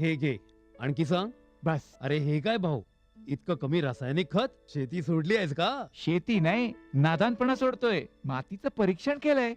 हे घे. आणखी सांग. बस. अरे हे काय भाऊ, इतकं कमी रासायनिक खत? शेती सोडली आहेस का? शेती नाही, नादानपणा सोडतोय. मातीचं परीक्षण केलंय.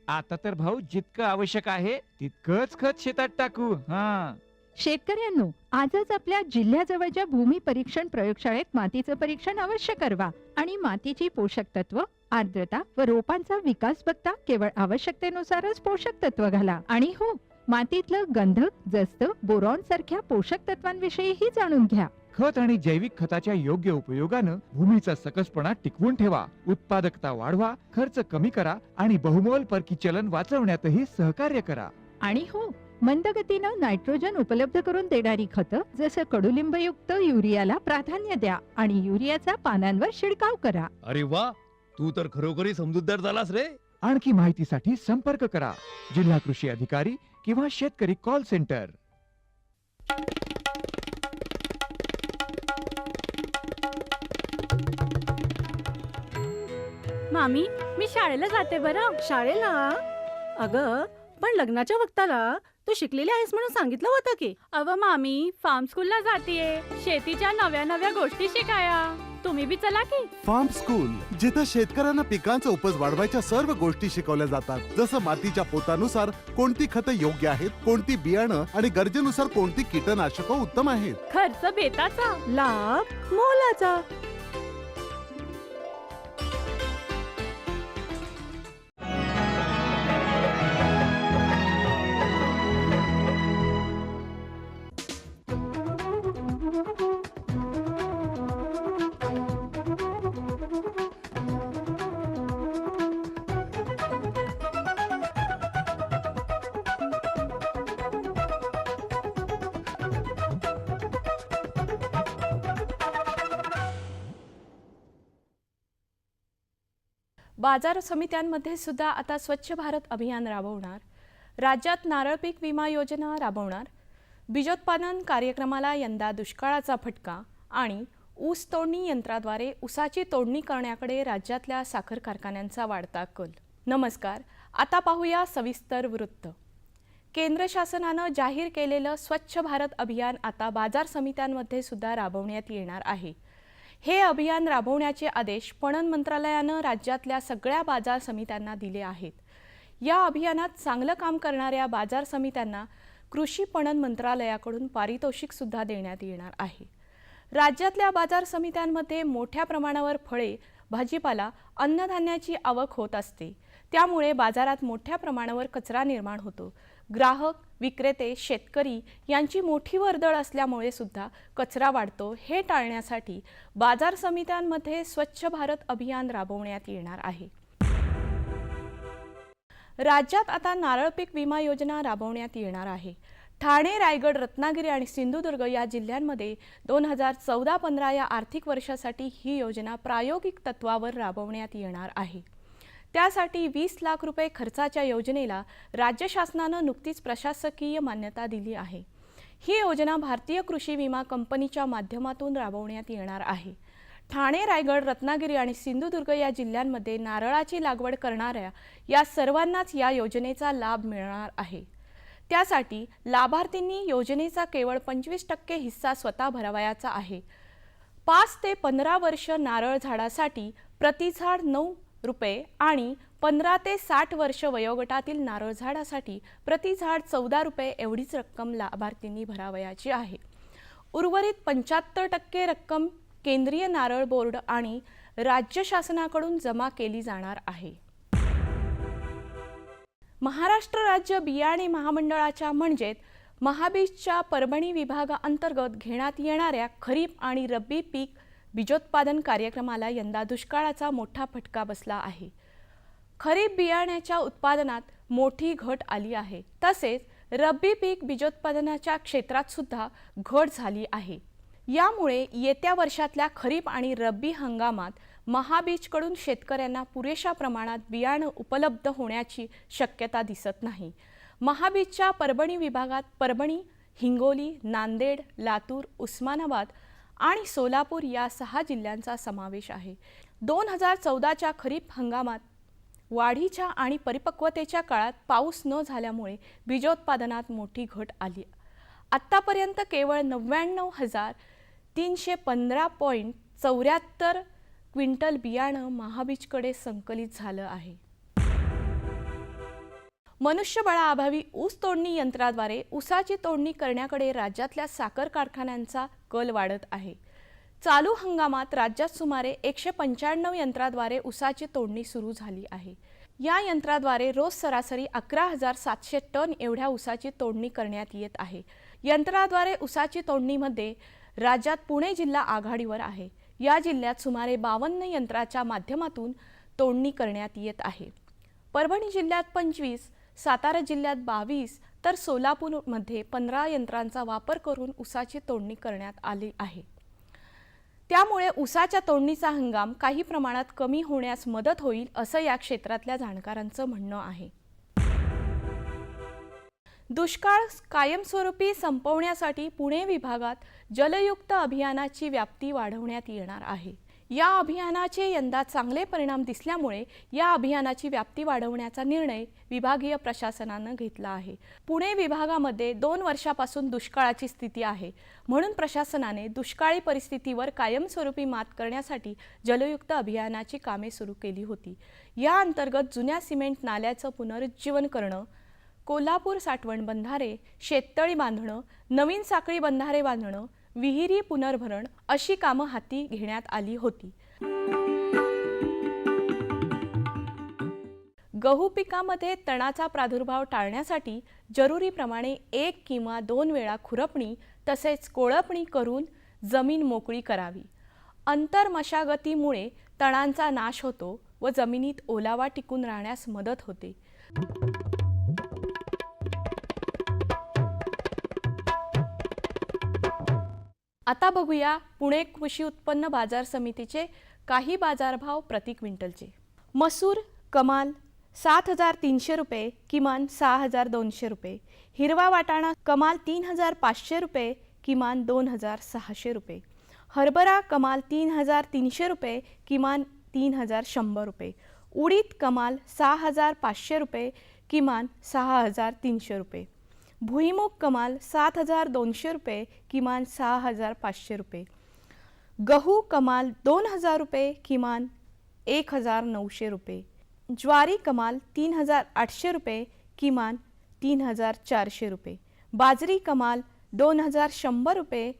आता तर भाऊ जितकं आवश्यक आहे तितकंच खत शेतात टाकू. हा. शेतकऱ्यांनो, आजच आपल्या जिल्ह्याजवळच्या भूमी परीक्षण प्रयोगशाळेत मातीचं परीक्षण अवश्य करवा आणि मातीची पोषक तत्व, आर्द्रता व रोपांचा विकास बघता केवळ आवश्यकतेनुसारच पोषक तत्व घाला. आणि हो, मातीतलं गंधक, जस्त, बोरॉन सारख्या पोषक तत्वांविषयीही जाणून घ्या. खत आणि जैविक खताच्या योग्य उपयोगानं भूमीचा सकसपणा टिकवून ठेवा, उत्पादकता वाढवा, खर्च कमी करा आणि बहुमोल परकी चलन वाचवण्यातही सहकार्य करा. आणि हो, मंद गतीनं नायट्रोजन उपलब्ध करून देणारी खतं जसं कडुलिंबयुक्त युरियाला प्राधान्य द्या आणि युरियाचा पानांवर शिडकाव करा. अरे वा, तू तर खरोखरी समजूतदार झालास रे. आणखी माहितीसाठी संपर्क करा जिल्हा कृषी अधिकारी किंवा शेतकरी कॉल सेंटर. मामी, मी शाळेला जाते बरं. शाळेला? अगं, पण लग्नाच्या वक्ताला तू शिकलेली आहेस म्हणून सांगितलं होतं की. अव मामी, फार्म स्कूलला जातीये शेतीच्या नव्या नव्या गोष्टी शिकाया. तुम्ही बी चला की. फार्म स्कूल, जिथे शेतकऱ्यांना पिकांचा उपज वाढवायच्या सर्व गोष्टी शिकवल्या जातात. जसं मातीच्या पोतानुसार कोणती खतं योग्य आहेत, कोणती बियाणं आणि गरजेनुसार कोणती कीटकनाशकं उत्तम आहेत. खर्च बेताचा, लाभ मोलाचा. बाजार समित्यांमध्ये सुद्धा आता स्वच्छ भारत अभियान राबवणार, राज्यात नारळ पीक विमा योजना राबवणार, बीजोत्पादन कार्यक्रमाला यंदा दुष्काळाचा फटका आणि ऊस तोडणी यंत्राद्वारे ऊसाची तोडणी करण्याकडे राज्यातल्या साखर कारखान्यांचा वाढता कल. नमस्कार, आता पाहूया सविस्तर वृत्त. केंद्र शासनानं जाहीर केलेलं स्वच्छ भारत अभियान आता बाजार समित्यांमध्ये सुद्धा राबवण्यात येणार आहे. हे अभियान राबवण्याचे आदेश पणन मंत्रालयानं राज्यातल्या सगळ्या बाजार समित्यांना दिले आहेत. या अभियानात चांगलं काम करणाऱ्या बाजार समित्यांना कृषी पणन मंत्रालयाकडून पारितोषिक सुद्धा देण्यात येणार आहे. राज्यातल्या बाजार समित्यांमध्ये मोठ्या प्रमाणावर फळे, भाजीपाला, अन्नधान्याची आवक होत असते. त्यामुळे बाजारात मोठ्या प्रमाणावर कचरा निर्माण होतो. ग्राहक, विक्रेते, शेतकरी यांची मोठी वर्दळ असल्यामुळे सुद्धा कचरा वाढतो. हे टाळण्यासाठी बाजार समित्यांमध्ये स्वच्छ भारत अभियान राबवण्यात येणार आहे. राज्यात आता नारळ पीक विमा योजना राबवण्यात येणार आहे. ठाणे, रायगड, रत्नागिरी आणि सिंधुदुर्ग या जिल्ह्यांमध्ये 2014-15 या आर्थिक वर्षासाठी ही योजना प्रायोगिक तत्वावर राबवण्यात येणार आहे. त्यासाठी 20 लाख रुपये खर्चाच्या योजनेला राज्य शासनानं नुकतीच प्रशासकीय मान्यता दिली आहे. ही योजना भारतीय कृषी विमा कंपनीच्या माध्यमातून राबवण्यात येणार आहे. ठाणे, रायगड, रत्नागिरी आणि सिंधुदुर्ग या जिल्ह्यांमध्ये नारळाची लागवड करणाऱ्या या सर्वांनाच या योजनेचा लाभ मिळणार आहे. त्यासाठी लाभार्थींनी योजनेचा केवळ 25% हिस्सा स्वतः भरावयाचा आहे. 5 ते 15 वर्ष नारळ झाडासाठी प्रति झाड 9 रुपये आणि 15 ते 60 वर्ष वयोगटातील नारळ झाडासाठी प्रति झाड 14 रुपये एवढीच रक्कम लाभार्थींनी भरावयाची आहे. उर्वरित 75% रक्कम केंद्रीय नारळ बोर्ड आणि राज्य शासनाकडून जमा केली जाणार आहे. महाराष्ट्र राज्य बियाणे महामंडळाच्या म्हणजेच महाबीजच्या परभणी विभागाअंतर्गत घेण्यात येणाऱ्या खरीप आणि रब्बी पीक बीजोत्पादन कार्यक्रमाला यंदा दुष्काळाचा मोठा फटका बसला आहे. खरीप बियाण्याच्या उत्पादनात मोठी घट आली आहे. तसेच रब्बी पीक बीजोत्पादनाच्या क्षेत्रात सुद्धा घट झाली आहे. यामुळे येत्या वर्षातल्या खरीप आणि रब्बी हंगामात महाबीजकडून शेतकऱ्यांना पुरेशा प्रमाणात बियाणं उपलब्ध होण्याची शक्यता दिसत नाही. महाबीजच्या परभणी विभागात परभणी, हिंगोली, नांदेड, लातूर, उस्मानाबाद आणि सोलापूर या 6 जिल्ह्यांचा समावेश आहे. 2014च्या खरीप हंगामात वाढीच्या आणि परिपक्वतेच्या काळात पाऊस न झाल्यामुळे बीजोत्पादनात मोठी घट आली. आत्तापर्यंत केवळ 99,315.74 क्विंटल बियाणं महाबीजकडे संकलित झालं आहे. मनुष्यबळाअभावी ऊस तोडणी यंत्राद्वारे ऊसाची तोडणी करण्याकडे राज्यातल्या साखर कारखान्यांचा कल वाढत आहे. चालू हंगामात राज्यात सुमारे 195 यंत्राद्वारे ऊसाची तोडणी सुरू झाली आहे. या यंत्राद्वारे रोज सरासरी 11,700 टन एवढ्या ऊसाची तोडणी करण्यात येत आहे. यंत्राद्वारे ऊसाची तोडणीमध्ये राज्यात पुणे जिल्हा आघाडीवर आहे. या जिल्ह्यात सुमारे 52 यंत्राच्या माध्यमातून तोडणी करण्यात येत आहे. परभणी जिल्ह्यात 25, सातारा जिल्ह्यात 22 तर सोलापूरमध्ये 15 यंत्रांचा वापर करून ऊसाची तोडणी करण्यात आली आहे. त्यामुळे ऊसाच्या तोडणीचा हंगाम काही प्रमाणात कमी होण्यास मदत होईल असं या क्षेत्रातल्या जाणकारांचं म्हणणं आहे. दुष्काळ कायमस्वरूपी संपवण्यासाठी पुणे विभागात जलयुक्त अभियानाची व्याप्ती वाढवण्यात येणार आहे. या अभियानाचे यंदा चांगले परिणाम दिसल्यामुळे या अभियानाची व्याप्ती वाढवण्याचा निर्णय विभागीय प्रशासनानं घेतला आहे. पुणे विभागामध्ये 2 वर्षापासून दुष्काळाची स्थिती आहे. म्हणून प्रशासनाने दुष्काळी परिस्थितीवर कायमस्वरूपी मात करण्यासाठी जलयुक्त अभियानाची कामे सुरू केली होती. या अंतर्गत जुन्या सिमेंट नाल्याचं पुनरुज्जीवन करणं, कोल्हापूर साठवण बंधारे, शेततळी बांधणं, नवीन साखळी बंधारे बांधणं, विहिरी पुनर्भरण अशी कामं हाती घेण्यात आली होती. गहू पिकामध्ये तणाचा प्रादुर्भाव टाळण्यासाठी जरुरीप्रमाणे 1 किंवा 2 वेळा खुरपणी तसेच कोळपणी करून जमीन मोकळी करावी. अंतर मशागतीमुळे तणांचा नाश होतो व जमिनीत ओलावा टिकून राहण्यास मदत होते. आता बघूया पुणे कृषी उत्पन्न बाजार समितीचे काही बाजारभाव प्रति क्विंटलचे. मसूर कमाल 7,300 रुपये, किमान 6,200 रुपये. हिरवा वाटाणा कमाल 3,500 रुपये, किमान 2,600 रुपये. हरभरा कमाल 3,300 रुपये, किमान 3,100 रुपये. उडीद कमाल 6,500 रुपये, किमान 6,300 रुपये. भुईमुग कमाल 7,200 रुपये, किमान 6,500 रुपये. गहू कमाल 2,000 रुपये, किमान 1,900 रुपये. ज्वारी कमाल 3,800 रुपये, किमान 3,400 रुपये. बाजरी कमाल 2,100 रुपये,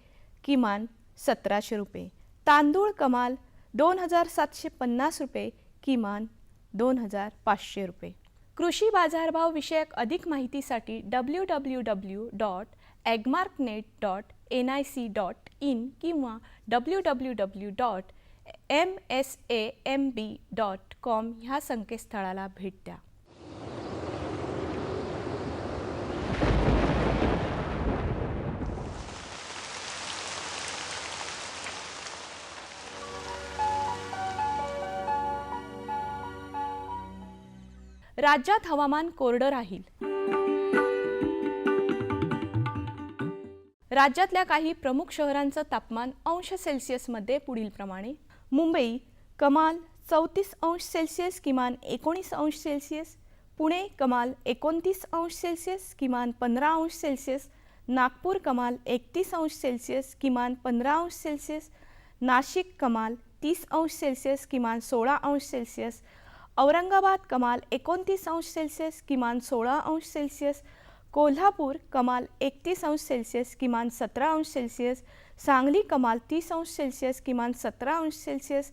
किमान 1,700 रुपये. तांदूळ कमाल 2,750 रुपये, किमान 2,500 रुपये. कृषी बाजारभाव विषयक अधिक माहितीसाठी www.agmarknet.nic.in किंवा www.msamb.com ह्या संकेतस्थळाला भेट द्या. राज्यात हवामान कोरडं राहील. राज्यातल्या काही प्रमुख शहरांचं तापमान अंश सेल्सिअसमध्ये पुढील प्रमाणे. मुंबई कमाल 34 अंश सेल्सिअस, किमान 19 अंश सेल्सिअस. पुणे कमाल 29 अंश सेल्सिअस, किमान 15 अंश सेल्सिअस. नागपूर कमाल 31 अंश सेल्सिअस, किमान 15 अंश सेल्सिअस. नाशिक कमाल 30 अंश सेल्सिअस, किमान 16 अंश सेल्सिअस. औरंगाबाद कमाल 29 अंश सेल्सिअस, किमान 16 अंश सेल्सिअस. कोल्हापूर कमाल 31 अंश सेल्सिअस, किमान 17 अंश सेल्सिअस. सांगली कमाल 30 अंश सेल्सिअस, किमान 17 अंश सेल्सिअस.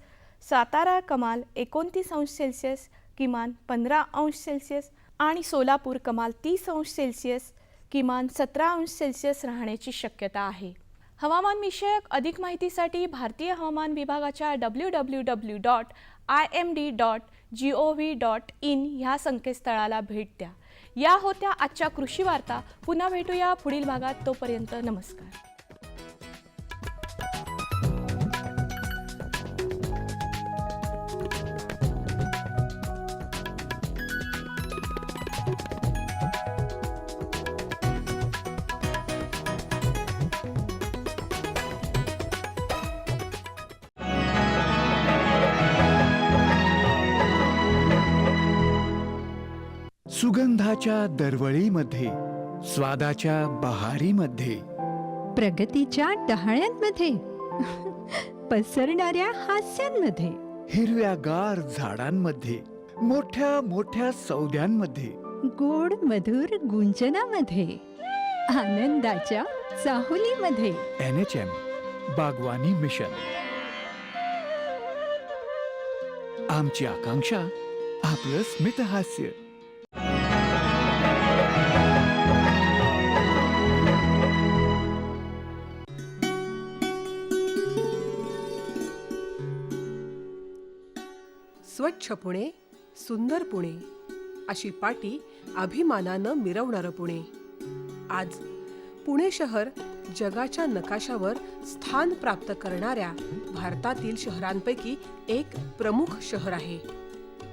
सातारा कमाल 29 अंश सेल्सिअस, किमान 15 अंश सेल्सिअस. आणि सोलापूर कमाल 30 अंश सेल्सिअस, किमान 17 अंश सेल्सिअस राहण्याची शक्यता आहे. हवामान विषयक अधिक माहितीसाठी भारतीय हवामान विभागाच्या www.imd.gov.in ह्या संकेतस्थळाला भेट द्या. या होत्या आजच्या कृषी वार्ता. पुन्हा भेटूया पुढील भागात. तोपर्यंत नमस्कार. सुगंधाच्या दरवळीमध्ये, स्वादाच्या बहारीमध्ये प्रगतीच्या डहाळ्यांमध्ये पसरणाऱ्या हास्यांमध्ये हिरव्यागार झाडांमध्ये, मोठ्या मोठ्या सौद्यांमध्ये, गोड मधुर गुंजनामध्ये, आनंदाच्या चाहुलीमध्ये. NHM बागवानी मिशन. आमची आकांक्षा आपलं स्मितहास्य. स्वच्छ पुणे, सुंदर पुणे अशी पाटी अभिमानानं मिरवणारं पुणे. आज पुणे शहर जगाच्या नकाशावर स्थान प्राप्त करणाऱ्या भारतातील शहरांपैकी एक प्रमुख शहर आहे.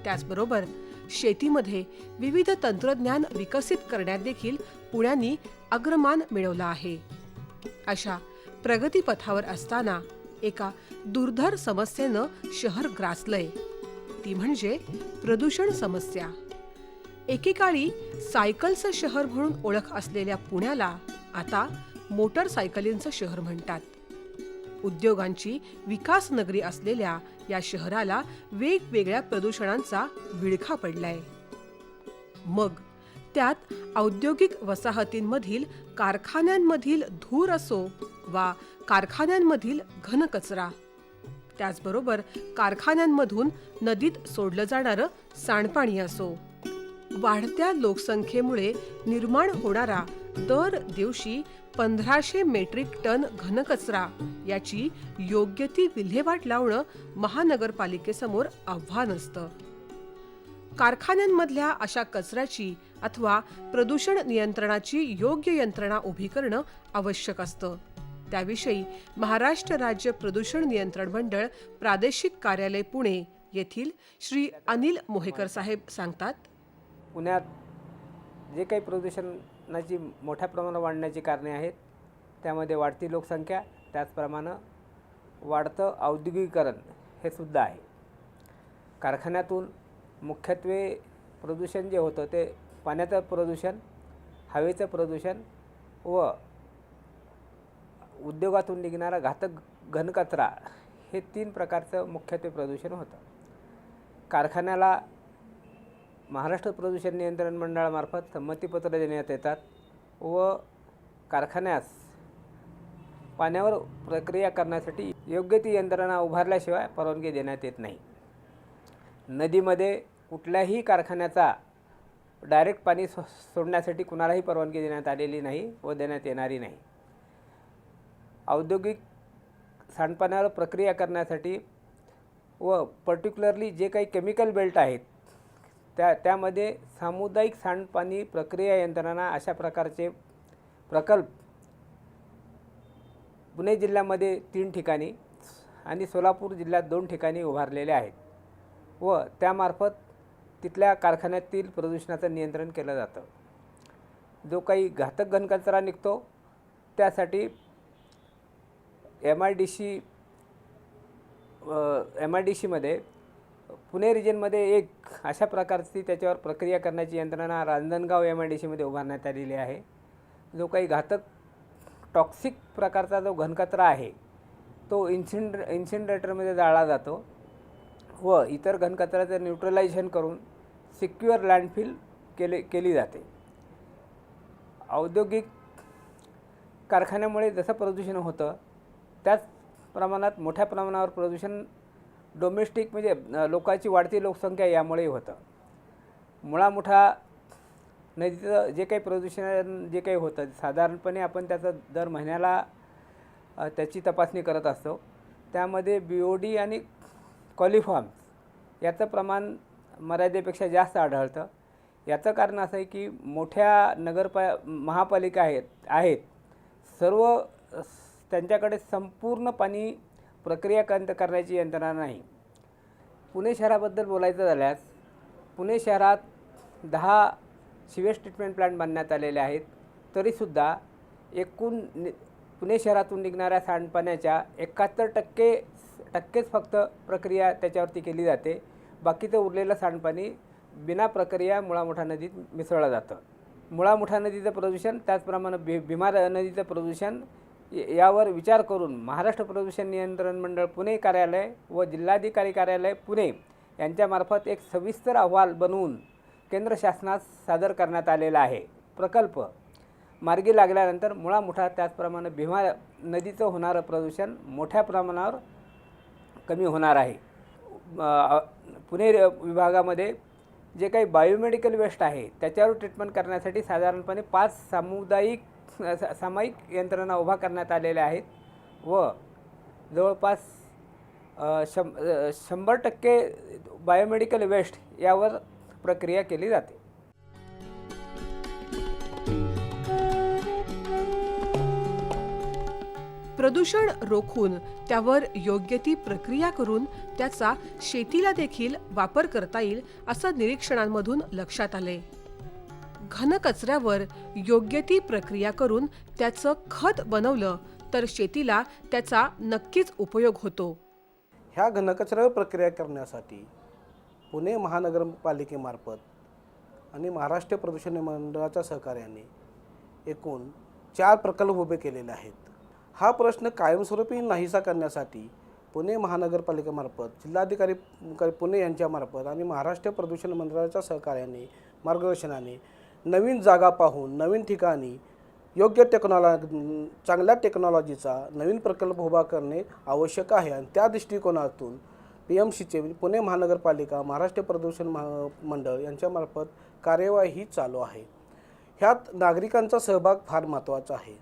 त्याचबरोबर शेतीमध्ये विविध तंत्रज्ञान विकसित करण्यात देखील पुण्याने अग्रमान मिळवला आहे. अशा प्रगतीपथावर असताना एका दुर्धर समस्येनं शहर ग्रासलंय, ती म्हणजे प्रदूषण समस्या. एकेकाळी सायकलचं शहर म्हणून ओळख असलेल्या पुण्याला आता मोटरसायकलींचं शहर म्हणतात. उद्योगांची विकास नगरी असलेल्या या शहराला वेगवेगळ्या प्रदूषणांचा विळखा पडलाय. मग त्यात औद्योगिक वसाहतींमधील कारखान्यांमधील धूर असो वा कारखान्यांमधील घनकचरा, त्याचबरोबर कारखान्यांमधून नदीत सोडलं जाणारं सांडपाणी असो, वाढत्या लोकसंख्येमुळे निर्माण होणारा दर दिवशी 1500 मेट्रिक टन घनकचरा याची योग्य ती विल्हेवाट लावणं महानगरपालिकेसमोर आव्हान असतं. कारखान्यांमधल्या अशा कचऱ्याची अथवा प्रदूषण नियंत्रणाची योग्य यंत्रणा उभी करणं आवश्यक असतं. त्याविषयी महाराष्ट्र राज्य प्रदूषण नियंत्रण मंडळ प्रादेशिक कार्यालय पुणे येथील श्री अनिल मोहेकर साहेब सांगतात. पुण्यात जे काही प्रदूषणाची मोठ्या प्रमाणात वाढण्याची कारणे आहेत, त्यामध्ये वाढती लोकसंख्या, त्याचप्रमाणे वाढतं औद्योगिकीकरण हे सुद्धा आहे. कारखान्यातून मुख्यत्वे प्रदूषण जे होतं ते पाण्याचं प्रदूषण, हवेचं प्रदूषण व उद्योगातून निघणारा घातक घनकचरा हे 3 प्रकारचं मुख्यत्वे प्रदूषण होतं. कारखान्याला महाराष्ट्र प्रदूषण नियंत्रण मंडळामार्फत संमतीपत्र देण्यात येतात व कारखान्यास पाण्यावर प्रक्रिया करण्यासाठी योग्य ती यंत्रणा उभारल्याशिवाय परवानगी देण्यात येत नाही. नदीमध्ये कुठल्याही कारखान्याचा डायरेक्ट पाणी सोडण्यासाठी कुणालाही परवानगी देण्यात आलेली नाही व देण्यात येणारी नाही. औद्योगिक सांडपाण्यावर प्रक्रिया करण्यासाठी व पर्टिक्युलरली जे काही केमिकल बेल्ट आहेत त्यामध्ये सामुदायिक सांडपाणी प्रक्रिया यंत्रणा अशा प्रकारचे प्रकल्प पुणे जिल्ह्यामध्ये 3 ठिकाणी आणि सोलापूर जिल्ह्यात 2 ठिकाणी उभारलेले आहेत व त्यामार्फत तिथल्या कारखान्यातील प्रदूषणाचं नियंत्रण केलं जातं. जो काही घातक घनकचरा निघतो त्यासाठी MIDCमध्ये पुणे रिजनमध्ये एक अशा प्रकारची त्याच्यावर प्रक्रिया करण्याची यंत्रणा रांजणगाव MIDCमध्ये उभारण्यात आलेली आहे. जो काही घातक टॉक्सिक प्रकारचा जो घनकचरा आहे तो इन्सिनरेटरमध्ये जाळला जातो व इतर घनकचऱ्याचं न्यूट्रलायझेशन करून सिक्युअर लँडफिल केली जाते. औद्योगिक कारखान्यामुळे जसं प्रदूषण होतं त्याच प्रमाणात मोठ्या प्रमाणावर प्रदूषण डोमेस्टिक म्हणजे लोकांची वाढती लोकसंख्या यामुळे होतं. मुळामुठा नदीचं जे काही प्रदूषण जे काही होतं साधारणपणे आपण त्याचं दर महिन्याला त्याची तपासणी करत असतो. त्यामध्ये BOD आणि कॉलिफॉर्म्स याचं प्रमाण मर्यादेपेक्षा जास्त आढळतं. याचं कारण असं आहे की मोठ्या महापालिका आहेत सर्व त्यांच्याकडे संपूर्ण पाणी प्रक्रिया करण्याची यंत्रणा नाही. पुणे शहराबद्दल बोलायचं झाल्यास पुणे शहरात 10 सिवेज ट्रीटमेंट प्लांट बांधण्यात आलेले आहेत. तरीसुद्धा एकूण पुणे शहरातून निघणाऱ्या सांडपाण्याच्या 71% फक्त प्रक्रिया त्याच्यावरती केली जाते. बाकीचं उरलेलं सांडपाणी बिना प्रक्रिया मुळामुठा नदीत मिसळलं जातं. मुळामुठा नदीचं प्रदूषण त्याचप्रमाणे भीमा नदीचं प्रदूषण यावर विचार करून महाराष्ट्र प्रदूषण नियंत्रण मंडळ पुणे कार्यालय व जिल्हाधिकारी कार्यालय पुणे यांच्यामार्फत एक सविस्तर अहवाल बनवून केंद्र शासनास सादर करण्यात आलेला आहे. प्रकल्प मार्गी लागल्यानंतर मुळा मुठा त्याचप्रमाणे भीमा नदीचं होणारं प्रदूषण मोठ्या प्रमाणावर कमी होणार आहे. पुणे विभागामध्ये जे काही बायोमेडिकल वेस्ट आहे त्याच्यावर ट्रीटमेंट करण्यासाठी साधारणपणे 5 सामायिक यंत्रणा उभा करण्यात आलेल्या आहेत व जवळपास 100% बायोमेडिकल वेस्ट यावर प्रक्रिया केली जाते. प्रदूषण रोखून त्यावर योग्य ती प्रक्रिया करून त्याचा शेतीला देखील वापर करता येईल असं निरीक्षणांमधून लक्षात आले. घनकचऱ्यावर योग्य ती प्रक्रिया करून त्याचं खत बनवलं तर शेतीला त्याचा नक्कीच उपयोग होतो. ह्या घनकचऱ्यावर प्रक्रिया करण्यासाठी पुणे महानगरपालिकेमार्फत आणि महाराष्ट्र प्रदूषण मंडळाच्या सहकार्याने एकूण 4 प्रकल्प उभे केलेले आहेत. हा प्रश्न कायमस्वरूपी नाहीसा करण्यासाठी पुणे महानगरपालिकेमार्फत जिल्हाधिकारी पुणे यांच्यामार्फत आणि महाराष्ट्र प्रदूषण मंडळाच्या सहकार्याने मार्गदर्शनाने नवीन जागा पाहून नवीन ठिकाणी योग्य चांगल्या टेक्नॉलॉजीचा नवीन प्रकल्प उभा करणे आवश्यक आहे. आणि त्या दृष्टिकोनातून PMCचे पुणे महानगरपालिका महाराष्ट्र प्रदूषण मंडळ यांच्यामार्फत कार्यवाही चालू आहे. ह्यात नागरिकांचा सहभाग फार महत्त्वाचा आहे.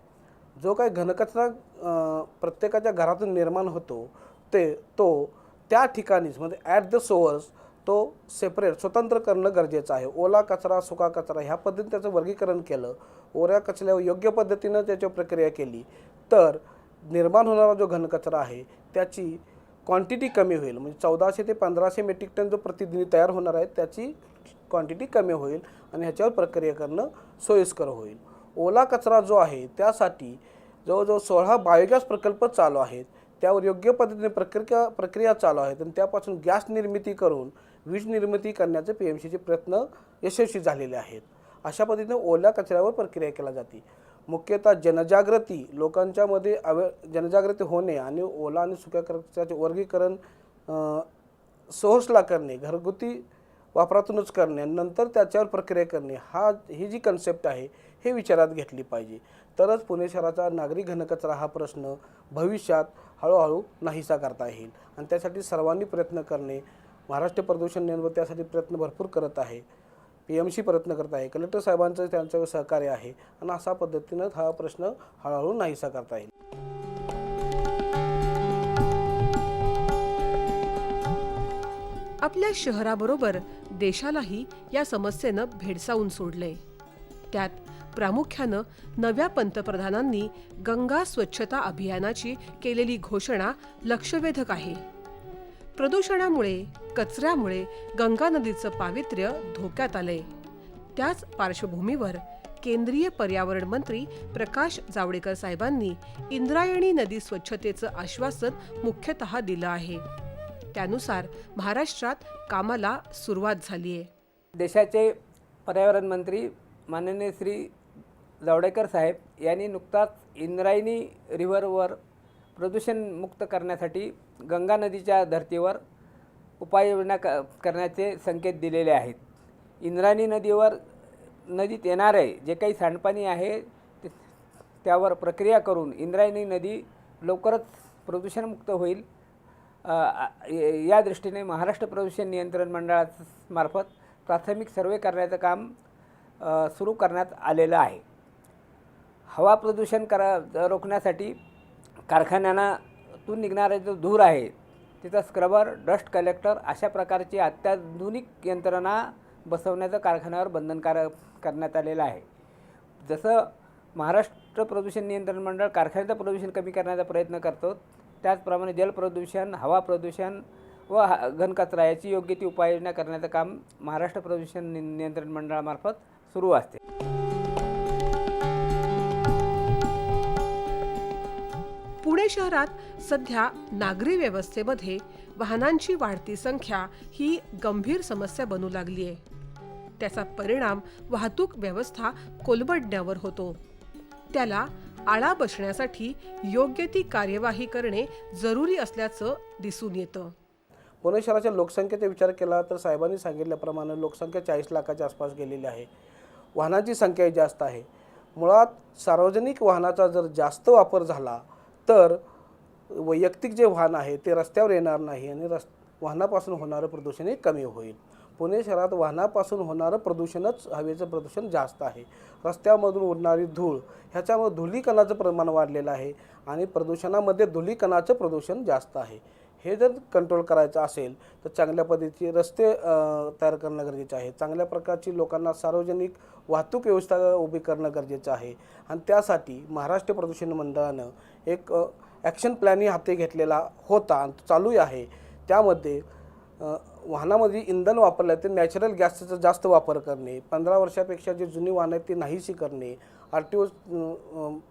जो काही घनकचरा प्रत्येकाच्या घरातून निर्माण होतो तो त्या ठिकाणीच म्हणजे ॲट द सोर्स तो सेपरेट स्वतंत्र करणं गरजेचं आहे. ओला कचरा सुका कचरा ह्या पद्धतीने त्याचं वर्गीकरण केलं, ओऱ्या कचऱ्यावर योग्य पद्धतीनं त्याची प्रक्रिया केली तर निर्माण होणारा जो घनकचरा आहे त्याची क्वांटिटी कमी होईल. म्हणजे 1400 ते 1500 मेट्रिक टन जो प्रतिदिनी तयार होणार आहे त्याची क्वांटिटी कमी होईल आणि ह्याच्यावर प्रक्रिया करणं सोयीस्कर होईल. ओला कचरा जो आहे त्यासाठी जवळजवळ 16 बायोगॅस प्रकल्प चालू आहेत. त्यावर योग्य पद्धतीने प्रक्रिया चालू आहेत आणि त्यापासून गॅस निर्मिती करून वीज निर्मिती करण्याचे PMCचे प्रयत्न यशस्वी झालेले आहेत. अशा पद्धतीने ओल्या कचऱ्यावर प्रक्रिया केली जाते. मुख्यतः जनजागृती लोकांच्यामध्ये जनजागृती होणे आणि ओला आणि सुक्या कचऱ्याचे वर्गीकरण सोर्सला करणे, घरगुती वापरातूनच करणे, नंतर त्याच्यावर प्रक्रिया करणे ही जी कन्सेप्ट आहे हे विचारात घेतली पाहिजे. तरच पुणे शहराचा नागरी घनकचरा हा प्रश्न भविष्यात हळूहळू नाहीसा करता येईल आणि त्यासाठी सर्वांनी प्रयत्न करणे. महाराष्ट्र प्रदूषण नियंत्रण त्यासाठी प्रयत्न भरपूर करत आहे. PMC प्रयत्न करत आहे. कलेक्टर साहेबांचं त्यांचं सहकार्य आहे आणि अशा पद्धतीनं हा प्रश्न हळूहळू नाहीसा करता येईल. आपल्या शहराबरोबर देशालाही या समस्येनं भेडसावून सोडले. त्यात प्रामुख्यानं नव्या पंतप्रधानांनी गंगा स्वच्छता अभियानाची केलेली घोषणा लक्षवेधक आहे. प्रदूषणामुळे कचऱ्यामुळे गंगा नदीचं पावित्र्य धोक्यात आलंय. त्याच पार्श्वभूमीवर केंद्रीय पर्यावरण मंत्री प्रकाश जावडेकर साहेबांनी इंद्रायणी नदी स्वच्छतेचं आश्वासन मुख्यतः दिलं आहे. त्यानुसार महाराष्ट्रात कामाला सुरुवात झाली आहे. देशाचे पर्यावरण मंत्री माननीय श्री जावडेकर साहेब यांनी नुकताच इंद्रायणी रिव्हरवर प्रदूषण मुक्त करण्यासाठी गंगा नदीच्या धर्तीवर उपाययोजना करण्याचे संकेत दिलेले आहेत. इंद्रायणी नदीत येणारे जे काही सांडपाणी आहे त्यावर प्रक्रिया करून इंद्रायणी नदी लवकरच प्रदूषणमुक्त होईल या दृष्टीने महाराष्ट्र प्रदूषण नियंत्रण मंडळामार्फत प्राथमिक सर्वे करण्याचं काम सुरू करण्यात आलेलं आहे. हवा प्रदूषण रोखण्यासाठी कारखान्यांतून निघणारा जो धूर आहे तिथं स्क्रबर, डस्ट कलेक्टर अशा प्रकारची अत्याधुनिक यंत्रणा बसवण्याचं कारखान्यावर बंधनकारक करण्यात आलेलं आहे. जसं महाराष्ट्र प्रदूषण नियंत्रण मंडळ कारखान्याचं प्रदूषण कमी करण्याचा प्रयत्न करतो त्याचप्रमाणे जलप्रदूषण, हवा प्रदूषण व घनकचरा याची योग्य ती उपाययोजना करण्याचं काम महाराष्ट्र प्रदूषण नियंत्रण मंडळामार्फत सुरू असते. पुणे शहरात सध्या नागरी व्यवस्थेमध्ये वाहनांची वाढती संख्या ही गंभीर समस्या बनू लागली आहे. त्याचा परिणाम वाहतूक व्यवस्था कोलमडण्यावर होतो. त्याला आळा बसण्यासाठी योग्य ती कार्यवाही करणे जरुरी असल्याचं दिसून येतं. पुणे शहराच्या लोकसंख्येचा विचार केला तर साहेबांनी सांगितल्याप्रमाणे लोकसंख्या 40 लाखाच्या आसपास गेलेली आहे. वाहनांची संख्याही जास्त आहे. मुळात सार्वजनिक वाहनाचा जर जास्त वापर झाला तर वैयक्तिक जे वाहन आहे ते रस्त्यावर येणार नाही आणि वाहनापासून होणारं प्रदूषणही कमी होईल. पुणे शहरात वाहनापासून होणारं प्रदूषणच हवेचं प्रदूषण जास्त आहे. रस्त्यामधून उडणारी धूळ ह्याच्यामुळे धुलीकणाचं प्रमाण वाढलेलं आहे आणि प्रदूषणामध्ये धुलीकणाचं प्रदूषण जास्त आहे. हे जर कंट्रोल करायचं असेल तर चांगल्या पद्धतीचे रस्ते तयार करणं गरजेचं आहे. चांगल्या प्रकारची लोकांना सार्वजनिक वाहतूक व्यवस्था उभी करणं गरजेचं आहे आणि त्यासाठी महाराष्ट्र प्रदूषण मंडळानं एक ॲक्शन प्लॅनही हाती घेतलेला होता आणि चालू आहे. त्यामध्ये वाहनामध्ये इंधन वापरलं ते नॅचरल गॅसचा जास्त वापर करणे, 15 वर्षापेक्षा जी जुनी वाहनं आहेत ती नाहीशी करणे, RTO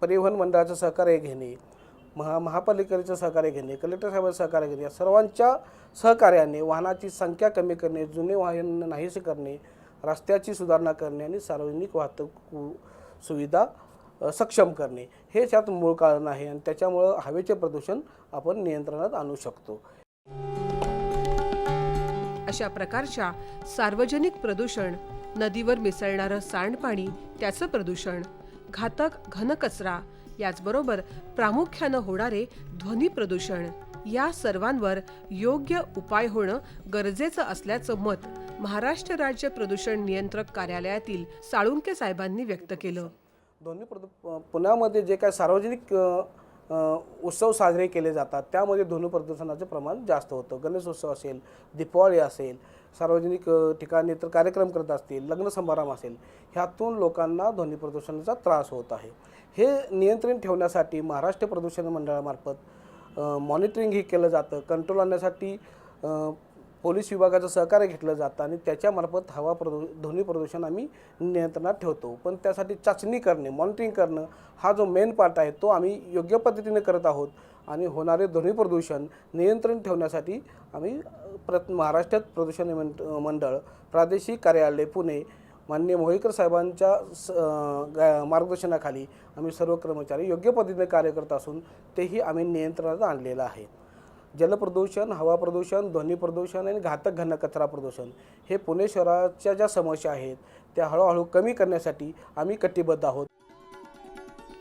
परिवहन मंडळाचं सहकार्य घेणे, महापालिकेचं सहकार्य घेणे, कलेक्टर साहेबांचं सहकार्य घेणे, या सर्वांच्या सहकार्याने वाहनाची संख्या कमी करणे, जुने वाहन नाहीसे करणे, रस्त्याची सुधारणा करणे आणि सार्वजनिक वाहतूक सुविधा सक्षम करणे हे त्यात मूळ कारण आहे आणि त्याच्यामुळं हवेचे प्रदूषण आपण नियंत्रणात आणू शकतो. अशा प्रकारच्या सार्वजनिक प्रदूषण, नदीवर मिसळणारं सांडपाणी त्याचं प्रदूषण, घातक घनकचरा, याचबरोबर प्रामुख्यानं होणारे ध्वनी प्रदूषण या सर्वांवर योग्य उपाय होणं गरजेचं असल्याचं मत महाराष्ट्र राज्य प्रदूषण नियंत्रक कार्यालयातील साळुंके साहेबांनी व्यक्त केलं. पुण्यामध्ये जे काय सार्वजनिक उत्सव साजरे केले जातात त्यामध्ये ध्वनी प्रदूषणाचं प्रमाण जास्त होतं. गणेशोत्सव असेल, दीपावली असेल, सार्वजनिक ठिकाणी तर कार्यक्रम करत असतील, लग्न समारंभ असेल, ह्यातून लोकांना ध्वनी प्रदूषणाचा त्रास होत आहे. हे नियंत्रण ठेवण्यासाठी महाराष्ट्र प्रदूषण मंडळामार्फत मॉनिटरिंग ही केलं जातं. कंट्रोल आणण्यासाठी पोलीस विभागाचं सहकार्य घेतलं जातं आणि त्याच्यामार्फत ध्वनी प्रदूषण आम्ही नियंत्रणात ठेवतो. पण त्यासाठी चाचणी करणे, मॉनिटरिंग करणं हा जो मेन पार्ट आहे तो आम्ही योग्य पद्धतीने करत आहोत आणि होणारे ध्वनी प्रदूषण नियंत्रण ठेवण्यासाठी आम्ही महाराष्ट्र प्रदूषण मंडळ प्रादेशिक कार्यालय पुणे माननीय मोहोळकर साहेबांच्या मार्गदर्शनाखाली आम्ही सर्व कर्मचारी योग्य पद्धतीने कार्य करत असून तेही आम्ही नियंत्रणात आणलेलं आहे. जलप्रदूषण, हवा प्रदूषण, ध्वनी प्रदूषण आणि घातक घनकचरा प्रदूषण हे पुणे शहराच्या ज्या समस्या आहेत त्या हळूहळू कमी करण्यासाठी आम्ही कटिबद्ध आहोत.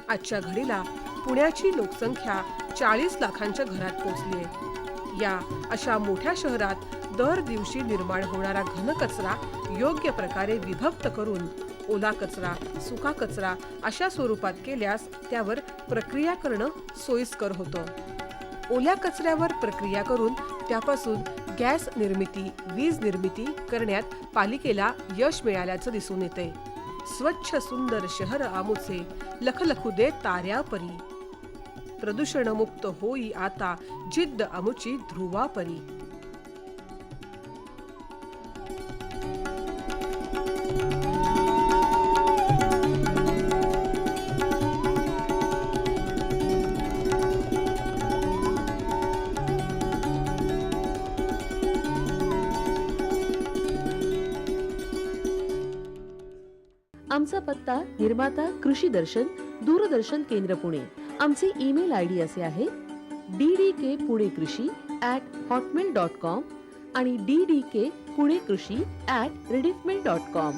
आजच्या घडीला पुण्याची लोकसंख्या 40 लाखांच्या घरात पोहोचली आहे. या अशा मोठ्या शहरात दर दिवशी निर्माण होणारा घनकचरा योग्य प्रकारे विभक्त करून ओला कचरा, सुका कचरा अशा स्वरूपात केल्यास त्यावर प्रक्रिया करणं सोयीस्कर होतं. ओल्या कचऱ्यावर प्रक्रिया करून त्यापासून गॅस निर्मिती, वीज निर्मिती करण्यात पालिकेला यश मिळाल्याचं दिसून येते. स्वच्छ सुंदर शहर आमुचे, लखलखू दे ताऱ्यापरी. प्रदूषणमुक्त होई आता जिद्द आमुची ध्रुवापरी. आमचा पत्ता निर्माता कृषी दर्शन, दूरदर्शन केंद्र पुणे. आमचे ईमेल ID असे आहे ddkpuneकृषी@hotmail.com आणि ddkpuneकृषी@rediffmail.com.